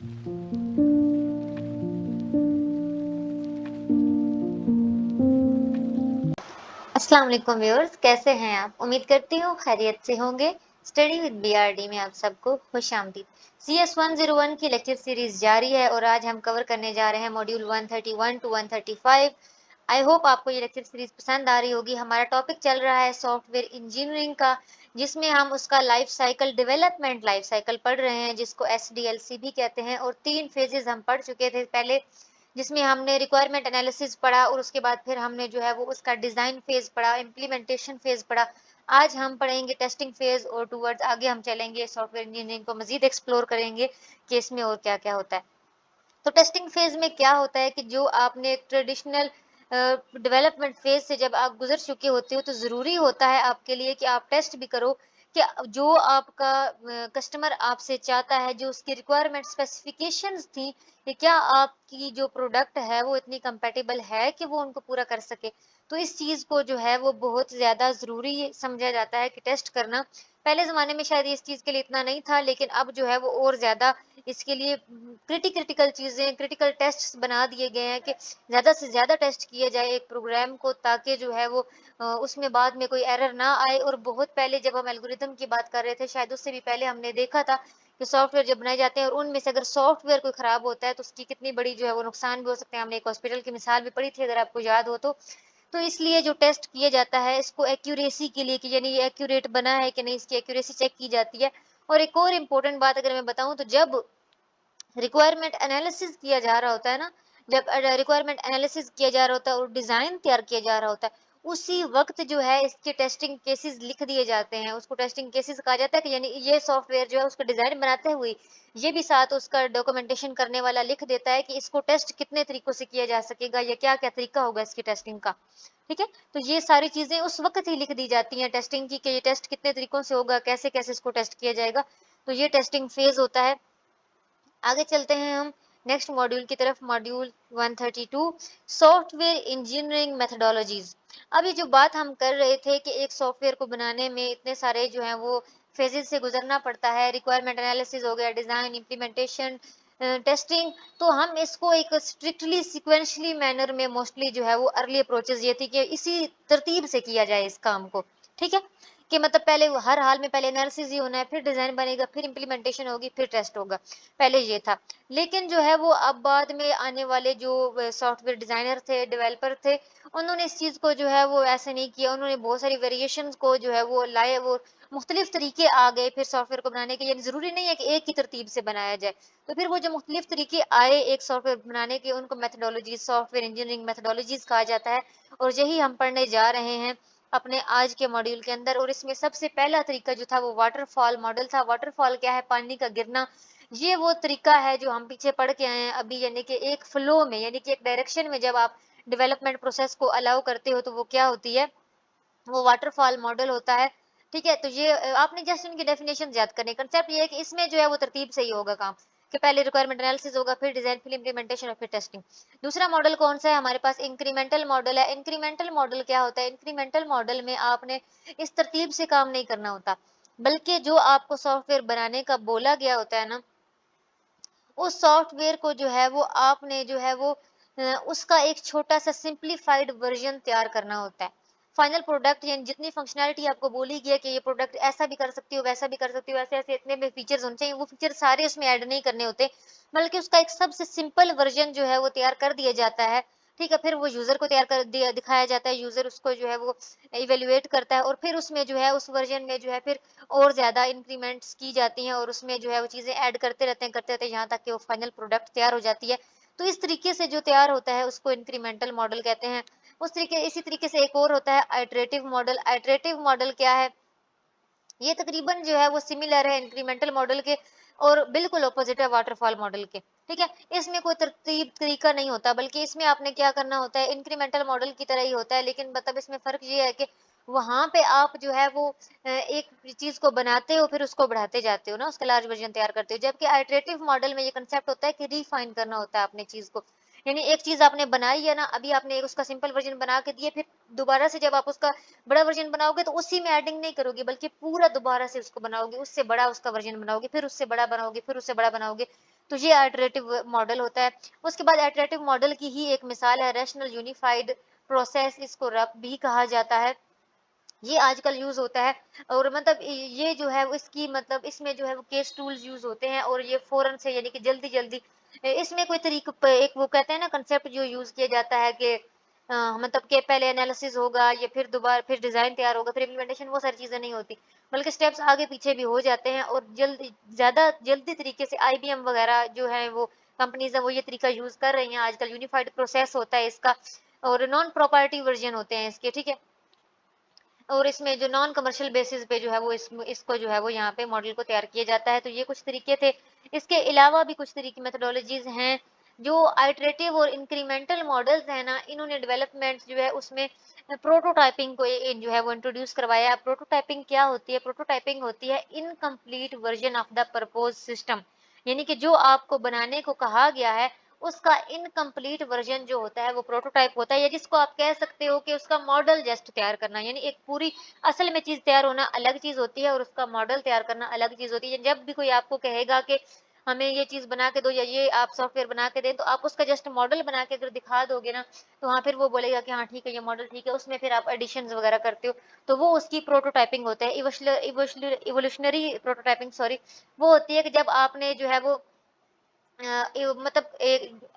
अस्सलाम वालेकुम व्यूअर्स, कैसे हैं आप? उम्मीद करती हूँ खैरियत से होंगे। स्टडी विद बीआरडी में आप सबको खुशामदीद। CS 101 की लेक्चर सीरीज जारी है और आज हम कवर करने जा रहे हैं मॉड्यूल 131 टू 135। आई होप आपको ये लेक्चर सीरीज पसंद आ रही होगी। हमारा टॉपिक चल रहा है सॉफ्टवेयर इंजीनियरिंग का, जिसमें हम उसका life cycle development life cycle पढ़ रहे हैं, जिसको SDLC भी कहते हैं। और 3 फेजेस हम पढ़ चुके थे पहले, जिसमें हमने रिक्वायरमेंट एनालिसिस पढ़ा और उसके बाद फिर हमने जो है वो उसका डिजाइन फेज पढ़ा, इम्प्लीमेंटेशन फेज पढ़ा। आज हम पढ़ेंगे टेस्टिंग फेज और टूवर्ड्स आगे हम चलेंगे, सॉफ्टवेयर इंजीनियरिंग को मजीद एक्सप्लोर करेंगे कि इसमें और क्या क्या होता है। तो टेस्टिंग फेज में क्या होता है कि जो आपने ट्रेडिशनल डेवलपमेंट फेज से जब आप गुजर चुके होते हो, तो ज़रूरी होता है आपके लिए कि आप टेस्ट भी करो कि जो आपका कस्टमर आपसे चाहता है, जो उसकी रिक्वायरमेंट स्पेसिफिकेशंस थी, कि क्या आपकी जो प्रोडक्ट है वो इतनी कंपेटेबल है कि वो उनको पूरा कर सके। तो इस चीज़ को जो है वो बहुत ज़्यादा ज़रूरी समझा जाता है कि टेस्ट करना। पहले ज़माने में शायद इस चीज़ के लिए इतना नहीं था, लेकिन अब जो है वो और ज़्यादा इसके लिए क्रिटिकल चीज़ें, क्रिटिकल टेस्ट्स बना दिए गए हैं कि ज़्यादा से ज़्यादा टेस्ट किए जाए एक प्रोग्राम को, ताकि जो है वो उसमें बाद में कोई एरर ना आए। और बहुत पहले जब हम एल्गोरिथम की बात कर रहे थे, शायद उससे भी पहले हमने देखा था कि सॉफ्टवेयर जब बनाए जाते हैं और उनमें से अगर सॉफ्टवेयर कोई खराब होता है तो उसकी कितनी बड़ी जो है वो नुकसान भी हो सकते हैं। हमने एक हॉस्पिटल की मिसाल भी पढ़ी थी, अगर आपको याद हो तो। तो इसलिए जो टेस्ट किया जाता है इसको एक्यूरेसी के लिए, कि यानी ये एक्यूरेट बना है कि नहीं, इसकी एक्यूरेसी चेक की जाती है। और एक और इम्पोर्टेंट बात अगर मैं बताऊं, तो जब रिक्वायरमेंट एनालिसिस किया जा रहा होता है ना, जब रिक्वायरमेंट एनालिसिस किया जा रहा होता है और डिजाइन तैयार किया जा रहा होता है, उसी वक्त जो है इसके टेस्टिंग केसेस लिख दिए जाते हैं। उसको टेस्टिंग केसेस कहा जाता है कि यानी ये सॉफ्टवेयर जो है उसका डिजाइन बनाते हुए ये भी साथ उसका डॉक्यूमेंटेशन करने वाला लिख देता है कि इसको टेस्ट कितने तरीकों से किया जा सकेगा या क्या क्या तरीका होगा इसकी टेस्टिंग का। ठीक है, तो ये सारी चीजें उस वक्त ही लिख दी जाती हैं टेस्टिंग की, कि ये टेस्ट कितने तरीकों से होगा, कैसे कैसे इसको टेस्ट किया जाएगा। तो ये टेस्टिंग फेज होता है। आगे चलते हैं हम नेक्स्ट मॉड्यूल की तरफ, मॉड्यूल 132, सॉफ्टवेयर इंजीनियरिंग मेथडोलॉजीज। अभी जो बात हम कर रहे थे कि एक सॉफ्टवेयर को बनाने में इतने सारे जो हैं वो फेजेस से गुजरना पड़ता है, रिक्वायरमेंट एनालिसिस हो गया, डिजाइन, इम्प्लीमेंटेशन, टेस्टिंग। तो हम इसको एक स्ट्रिक्टली सिक्वेंशली मैनर में मोस्टली जो है वो अर्ली अप्रोचेस ये थी कि इसी तरतीब से किया जाए इस काम को। ठीक है, कि मतलब पहले हर हाल में पहले एनालिसिस ही होना है, फिर डिजाइन बनेगा, फिर इम्प्लीमेंटेशन होगी, फिर टेस्ट होगा। पहले ये था। लेकिन जो है वो अब बाद में आने वाले जो सॉफ्टवेयर डिजाइनर थे, डेवलपर थे, उन्होंने इस चीज को जो है वो ऐसे नहीं किया। उन्होंने बहुत सारी वेरिएशंस को जो है वो लाए, वो मुख्तलिफ तरीके आ गए फिर सॉफ्टवेयर को बनाने के। यानी जरूरी नहीं है कि एक ही तरतीब से बनाया जाए। तो फिर वो जो मुख्तलिफ तरीके आए एक सॉफ्टवेयर बनाने के, उनको मेथडोलॉजीज, सॉफ्टवेयर इंजीनियरिंग मेथडोलॉजीज कहा जाता है। और यही हम पढ़ने जा रहे हैं अपने आज के मॉड्यूल के अंदर। और इसमें सबसे पहला तरीका जो था वो वाटरफॉल मॉडल था। वाटरफॉल क्या है? पानी का गिरना। ये वो तरीका है जो हम पीछे पढ़ के आए हैं अभी, यानी कि एक फ्लो में, यानी कि एक डायरेक्शन में जब आप डेवलपमेंट प्रोसेस को अलाउ करते हो तो वो क्या होती है, वो वाटरफॉल मॉडल होता है। ठीक है, तो ये आपने जस्ट इनकी डेफिनेशन याद करने, कंसेप्ट ये है कि इसमें जो है वो तरतीब से ही होगा काम, कि पहले रिक्वायरमेंट एनालिसिस होगा, फिर डिजाइन, फिर इंप्लीमेंटेशन और फिर टेस्टिंग। दूसरा मॉडल कौन सा है हमारे पास? इंक्रीमेंटल मॉडल है। इंक्रीमेंटल मॉडल क्या होता है? इंक्रीमेंटल मॉडल में आपने इस तरतीब से काम नहीं करना होता, बल्कि जो आपको सॉफ्टवेयर बनाने का बोला गया होता है ना, उस सॉफ्टवेयर को जो है वो आपने जो है वो उसका एक छोटा सा सिंप्लीफाइड वर्जन तैयार करना होता है। फाइनल प्रोडक्ट यानी जितनी फंक्शनैलिटी आपको बोली गई है कि ये प्रोडक्ट ऐसा भी कर सकती हो, वैसा भी कर सकती हो, ऐसे ऐसे इतने में फीचर्स होने चाहिए, वो फीचर सारे उसमें ऐड नहीं करने होते, बल्कि उसका एक सबसे सिंपल वर्जन जो है वो तैयार कर दिया जाता है। ठीक है, फिर वो यूजर को तैयार कर दिया दिखाया जाता है, यूजर उसको जो है वो इवेल्युएट करता है, और फिर उसमें जो है उस वर्जन में जो है फिर और ज़्यादा इंक्रीमेंट्स की जाती हैं, और उसमें जो है वो चीज़ें ऐड करते रहते हैं यहाँ तक कि वो फाइनल प्रोडक्ट तैयार हो जाती है। तो इस तरीके से जो तैयार होता है उसको इंक्रीमेंटल मॉडल कहते हैं। इसी तरीके से एक और होता है आइटरेटिव मॉडल। आइटरेटिव मॉडल क्या है? ये तकरीबन जो है वो सिमिलर है इंक्रीमेंटल मॉडल के, और बिल्कुल ऑपोजिट है वाटरफॉल मॉडल के। ठीक है, इसमें कोई तरतीब तरीका नहीं होता, बल्कि इसमें आपने क्या करना होता है, इंक्रीमेंटल मॉडल की तरह ही होता है, लेकिन मतलब इसमें फर्क ये है कि वहां पे आप जो है वो एक चीज को बनाते हो, फिर उसको बढ़ाते जाते हो ना, उसका लार्ज वर्जन तैयार करते हो। जबकि आइटरेटिव मॉडल में ये कंसेप्ट होता है कि रिफाइन करना होता है अपने चीज को। यानी एक चीज आपने बनाई है ना, अभी आपने उसका सिंपल वर्जन बना के दिए, फिर दोबारा से जब आप उसका बड़ा वर्जन बनाओगे तो उसी में एडिंग नहीं करोगे, बल्कि पूरा दोबारा से उसको बनाओगे, उससे बड़ा उसका वर्जन बनाओगे, फिर उससे बड़ा बनाओगे, फिर उससे बड़ा बनाओगे। तो ये आइटरेटिव मॉडल होता है। उसके बाद आइटरेटिव मॉडल की ही एक मिसाल है रैशनल यूनिफाइड प्रोसेस, इसको रप भी कहा जाता है। ये आजकल यूज होता है और मतलब ये जो है इसकी मतलब इसमें जो है वो केस टूल्स यूज होते हैं और ये फौरन से यानी कि जल्दी जल्दी इसमें कोई तरीका एक वो कहते हैं ना कंसेप्ट जो यूज किया जाता है कि मतलब कि पहले एनालिसिस होगा या फिर दोबारा फिर डिजाइन तैयार होगा फिर इम्प्लीमेंटेशन, वो सारी चीजें नहीं होती, बल्कि स्टेप्स आगे पीछे भी हो जाते हैं और ज्यादा जल्दी तरीके से आईबीएम वगैरह जो है वो कंपनीज है वो ये तरीका यूज कर रही हैं आजकल। यूनिफाइड प्रोसेस होता है इसका और नॉन प्रॉपर्टी वर्जन होते हैं इसके, ठीक है। और इसमें जो नॉन कमर्शियल बेसिस पे जो है वो इसको जो है वो यहाँ पे मॉडल को तैयार किया जाता है। तो ये कुछ तरीके थे। इसके अलावा भी कुछ तरीके मेथोडोलॉजीज हैं जो आइटरेटिव और इंक्रीमेंटल मॉडल्स हैं ना, इन्होंने डेवलपमेंट जो है उसमें प्रोटोटाइपिंग को जो है वो इंट्रोड्यूस करवाया। प्रोटोटाइपिंग क्या होती है? प्रोटोटाइपिंग होती है incomplete version of the propose system, यानी कि जो आपको बनाने को कहा गया है उसका इनकम्प्लीट वर्जन जो होता है वो प्रोटोटाइप होता है, या जिसको आप कह सकते हो कि उसका मॉडल जस्ट तैयार करना, यानी एक पूरी असल में चीज तैयार होना अलग चीज होती है और उसका मॉडल तैयार करना अलग चीज होती है। जब भी कोई आपको कहेगा कि हमें ये चीज बना के दो या ये आप सॉफ्टवेयर बना के दें, तो आप उसका जस्ट मॉडल बना के अगर दिखा दोगे ना, तो हाँ फिर वो बोलेगा कि हाँ ठीक है ये मॉडल ठीक है, उसमें फिर आप एडिशन वगैरह करते हो, तो वो उसकी प्रोटोटाइपिंग होता है। इवोल्यूशनरी प्रोटोटाइपिंग, सॉरी, वो होती है कि जब आपने जो है वो मतलब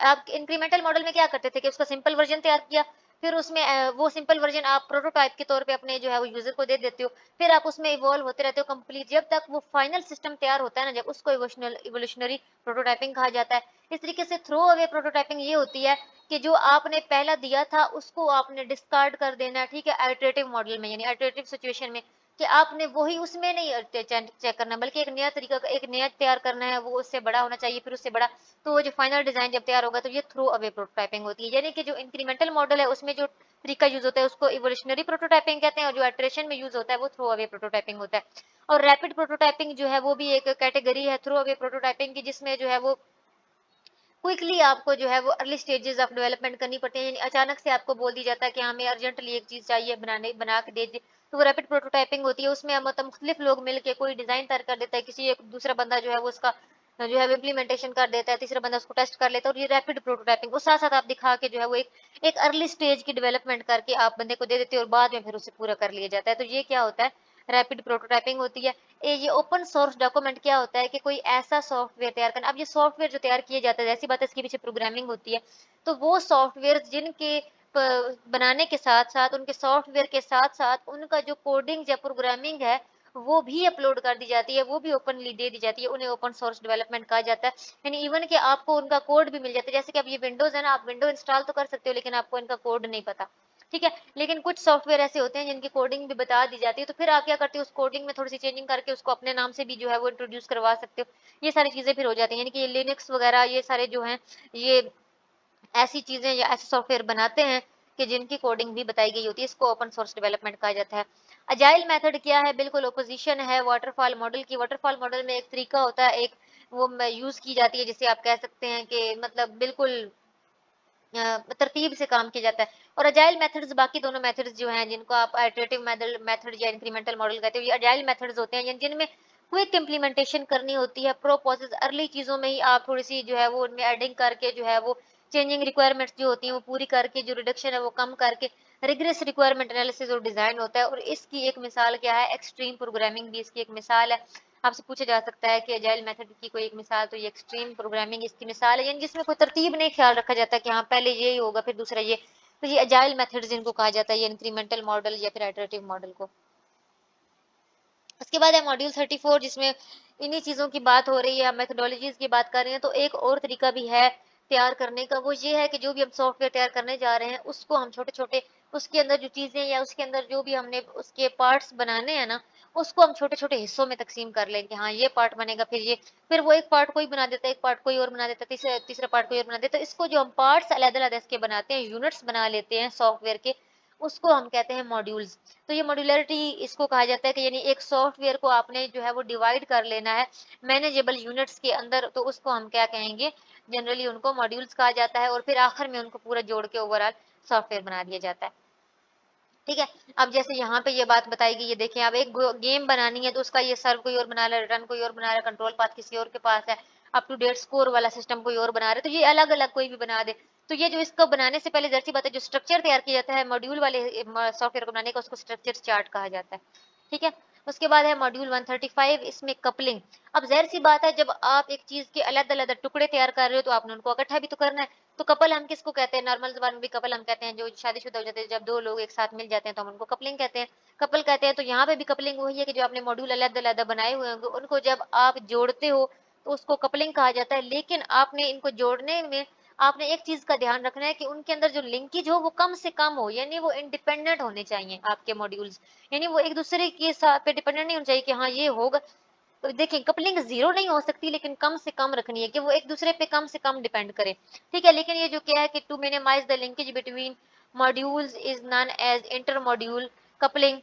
आप इंक्रीमेंटल मॉडल में क्या करते थे कि उसका सिंपल वर्जन तैयार किया, फिर उसमें वो सिंपल वर्जन आप प्रोटोटाइप के तौर पे अपने जो है वो यूजर को दे देते हो, फिर आप उसमें इवॉल्व होते रहते हो कंप्लीट जब तक वो फाइनल सिस्टम तैयार होता है ना, जब उसको इवोल्यूशनरी प्रोटोटाइपिंग कहा जाता है। इस तरीके से थ्रो अवे प्रोटोटाइपिंग ये होती है कि जो आपने पहला दिया था उसको आपने डिस्कार्ड कर देना, ठीक है, आइटरेटिव मॉडल में, यानी आइटरेटिव सिचुएशन में, कि आपने वही उसमें नहीं चेक करना, बल्कि एक नया तरीका एक नया तैयार करना है, वो उससे बड़ा होना चाहिए, फिर उससे बड़ा। तो वो जो फाइनल डिजाइन जब तैयार होगा तो ये थ्रो अवे प्रोटोटाइपिंग होती है। यानी कि जो इंक्रीमेंटल मॉडल है उसमें जो तरीका यूज होता है उसको इवोल्यूशनरी प्रोटोटाइपिंग कहते हैं, और जो इटरेशन में यूज होता है वो थ्रो अवे प्रोटोटाइपिंग होता है। और रैपिड प्रोटोटाइपिंग जो है वो भी एक कैटेगरी है थ्रो अवे प्रोटोटाइपिंग की, जिसमें जो है वो क्विकली आपको जो है वो अर्ली स्टेजेस ऑफ डेवलपमेंट करनी पड़ती है, यानी अचानक से आपको बोल दिया जाता है कि हमें अर्जेंटली एक चीज चाहिए बना के दे दे, तो वो रैपिड प्रोटोटाइपिंग होती है। उसमें मतलब मुख्तलिफ लोग मिलके कोई डिजाइन तैयार कर देता है, किसी एक दूसरा बंदा जो है वो उसका जो है इम्प्लीमेंटेशन कर देता है, तीसरा बंदा उसको टेस्ट कर लेता है, और ये रैपिड प्रोटोटाइपिंग उस साथ साथ आप दिखा के जो है वो एक अर्ली स्टेज की डेवलपमेंट करके आप बंदे को दे देते हो और बाद में फिर उसे पूरा कर लिया जाता है। तो ये क्या होता है? रैपिड प्रोटोटाइपिंग होती है। ये ओपन सोर्स डॉक्यूमेंट क्या होता है कि कोई ऐसा सॉफ्टवेयर तैयार करना। अब ये सॉफ्टवेयर जो तैयार किए जाते हैं, ऐसी बात है इसके पीछे प्रोग्रामिंग होती है, तो वो सॉफ्टवेयर जिनके बनाने के साथ साथ उनके सॉफ्टवेयर के साथ साथ उनका जो कोडिंग या प्रोग्रामिंग है वो भी अपलोड कर दी जाती है, वो भी ओपनली दे दी जाती है, उन्हें ओपन सोर्स डेवलपमेंट कहा जाता है। यानी इवन कि आपको उनका कोड भी मिल जाता है, जैसे कि अब ये विंडोज है ना, आप विंडो इंस्टॉल तो कर सकते हो लेकिन आपको इनका कोड नहीं पता, ठीक है। लेकिन कुछ सॉफ्टवेयर ऐसे होते हैं जिनकी कोडिंग भी बता दी जाती है, तो फिर आप क्या करते हो उस कोडिंग में थोड़ी सी चेंजिंग करके उसको अपने नाम से भी जो है वो इंट्रोड्यूस करवा सकते हो। ये सारी चीजें फिर हो जाती हैं, यानी कि ये लिनक्स वगैरह ये सारे जो हैं ये ऐसी चीजें या ऐसे सॉफ्टवेयर बनाते हैं कि जिनकी कोडिंग भी बताई गई होती है, इसको ओपन सोर्स डेवलपमेंट कहा जाता है। अजाइल मेथड क्या है? बिल्कुल ओपोजिशन है वाटरफॉल मॉडल की। वाटरफॉल मॉडल में एक तरीका होता है, एक वो यूज की जाती है, जिसे आप कह सकते हैं कि मतलब बिल्कुल तरतीब से काम किया जाता है। और अजाइल मेथड्स बाकी दोनों मेथड्स जो हैं जिनको आप आइटरेटिव मेथड या इंक्रीमेंटल मॉडल कहते हो, ये अजाइल मेथड्स होते हैं जिनमें क्विक इम्प्लीमेंटेशन करनी होती है। प्रो प्रोसेस अर्ली चीजों में ही आप थोड़ी सी जो है वो उनमें एडिंग करके जो है वो चेंजिंग रिक्वायरमेंट्स जो होती हैं वो पूरी करके जो रिडक्शन है वो कम करके रिग्रेस रिक्वायरमेंट एनालिसिस और डिजाइन होता है। और इसकी एक मिसाल क्या है? एक्सट्रीम प्रोग्रामिंग भी इसकी एक मिसाल है। आपसे पूछा जा सकता है कि अजाइल मेथड की कोई एक मिसाल, तो ये एक्सट्रीम प्रोग्रामिंग इसकी मिसाल है, यानी जिसमें कोई तरतीब नहीं ख्याल रखा जाता कि हाँ पहले ये ही होगा फिर दूसरा ये। तो ये अजाइल मेथड जिनको कहा जाता है, ये इंक्रीमेंटल मॉडल या फिर इटरेटिव मॉडल को। उसके बाद है मॉड्यूल 34, जिसमें इन्हीं चीजों की बात हो रही है, हम मेथोडोलॉजीज की बात कर रहे हैं। तो एक और तरीका भी है तैयार करने का, वो ये है कि जो भी हम सॉफ्टवेयर तैयार करने जा रहे हैं उसको हम छोटे छोटे उसके अंदर जो चीजें या उसके अंदर जो भी हमने उसके पार्ट्स बनाने हैं ना, उसको हम छोटे छोटे हिस्सों में तकसीम कर लें कि हाँ ये पार्ट बनेगा, फिर ये, फिर वो एक पार्ट कोई बना देता है, एक पार्ट कोई और बना देता है, तीसरा तीसरा पार्ट कोई और बना देता है। इसको जो हम पार्ट्स अलग अलग इसके बनाते हैं, यूनिट्स बना लेते हैं सॉफ्टवेयर के, उसको हम कहते हैं मॉड्यूल्स। तो ये मॉड्यूलरिटी इसको कहा जाता है कि यानी एक सॉफ्टवेयर को आपने जो है वो डिवाइड कर लेना है मैनेजेबल यूनिट्स के अंदर, तो उसको हम क्या कहेंगे? जनरली उनको मॉड्यूल्स कहा जाता है, और फिर आखिर में उनको पूरा जोड़ के ओवरऑल सॉफ्टवेयर बना दिया जाता है, ठीक है। अब जैसे यहाँ पे ये बात बताई गई, ये देखें, अब एक गेम बनानी है तो उसका ये सर्व कोई और बना रहा है, रिटर्न कोई और बना रहा है, कंट्रोल पाथ किसी और के पास है। अप टू डेट स्कोर वाला सिस्टम कोई और बना रहे, तो ये अलग अलग कोई भी बना दे। तो ये जो इसको बनाने से पहले ज़ाहिर-सी बात है, जो स्ट्रक्चर तैयार किया जाता है मॉड्यूल वाले सॉफ्टवेयर को बनाने का, उसको स्ट्रक्चर चार्ट कहा जाता है। ठीक है। उसके बाद है मॉड्यूल 135, इसमें कपलिंग। अब ज़ाहिर-सी बात है, जब आप एक चीज़ के अलग-अलग टुकड़े तैयार कर रहे हो तो आपने उनको इकट्ठा भी तो करना है। तो कपल हम किसको कहते हैं? नॉर्मल ज़ुबान में भी कपल हम कहते हैं, जो शादीशुदा हो जाते हैं, जब 2 लोग एक साथ मिल जाते हैं तो हम उनको कपलिंग कहते हैं। कपल कहते हैं, तो यहाँ पे भी कपलिंग वही है कि जो आपने मॉड्यूल अलग-अलग बनाए हुए होंगे, उनको जब आप जोड़ते हो तो उसको कपलिंग कहा जाता है। लेकिन आपने इनको जोड़ने में आपने एक चीज़ का ध्यान रखना है कि उनके अंदर जो लिंकेज हो वो कम से कम हो, यानी वो इंडिपेंडेंट होने चाहिए आपके मॉड्यूल्स। यानी वो एक दूसरे के साथ पे डिपेंडेंट नहीं होना चाहिए कि हाँ ये होगा। तो देखिए, कपलिंग जीरो नहीं हो सकती, लेकिन कम से कम रखनी है कि वो एक दूसरे पे कम से कम डिपेंड करे। ठीक है। लेकिन ये जो क्या है कि to minimize the linkage between modules is known as inter module coupling.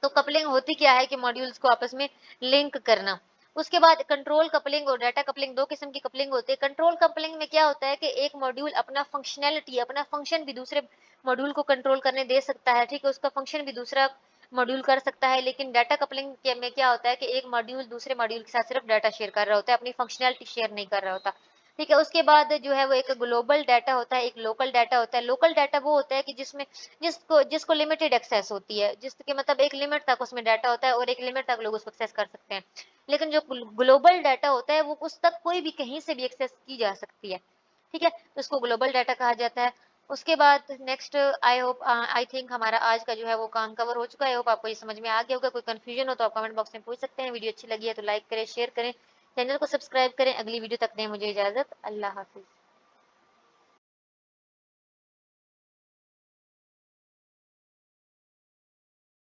तो कपलिंग होती क्या है कि मॉड्यूल्स को आपस में लिंक करना। उसके बाद कंट्रोल कपलिंग और डाटा कपलिंग, दो किस्म की कपलिंग होती है। कंट्रोल कपलिंग में क्या होता है कि एक मॉड्यूल अपना फंक्शनैलिटी, अपना फंक्शन भी दूसरे मॉड्यूल को कंट्रोल करने दे सकता है। ठीक है, उसका फंक्शन भी दूसरा मॉड्यूल कर सकता है। लेकिन डाटा कपलिंग के में क्या होता है कि एक मॉड्यूल दूसरे मॉड्यूल के साथ सिर्फ डाटा शेयर कर रहा होता है, अपनी फंक्शनैलिटी शेयर नहीं कर रहा होता। ठीक है। उसके बाद जो है वो एक ग्लोबल डाटा होता है, एक लोकल डाटा होता है। लोकल डाटा वो होता है कि जिसमें जिसको जिसको लिमिटेड एक्सेस होती है, जिसके मतलब एक लिमिट तक उसमें डाटा होता है और एक लिमिट तक लोग उसको एक्सेस कर सकते हैं। लेकिन जो ग्लोबल डाटा होता है वो उस तक कोई भी कहीं से भी एक्सेस की जा सकती है। ठीक है, तो उसको ग्लोबल डाटा कहा जाता है। उसके बाद next, I hope I think हमारा आज का जो है वो काम कवर हो चुका है। होप आपको ये समझ में आ गया होगा। कोई कंफ्यूजन हो तो आप कमेंट बॉक्स में पूछ सकते हैं। वीडियो अच्छी लगी है तो लाइक करें, शेयर करें, चैनल को सब्सक्राइब करें। अगली वीडियो तक दें मुझे इजाजत। अल्लाह हाफिज।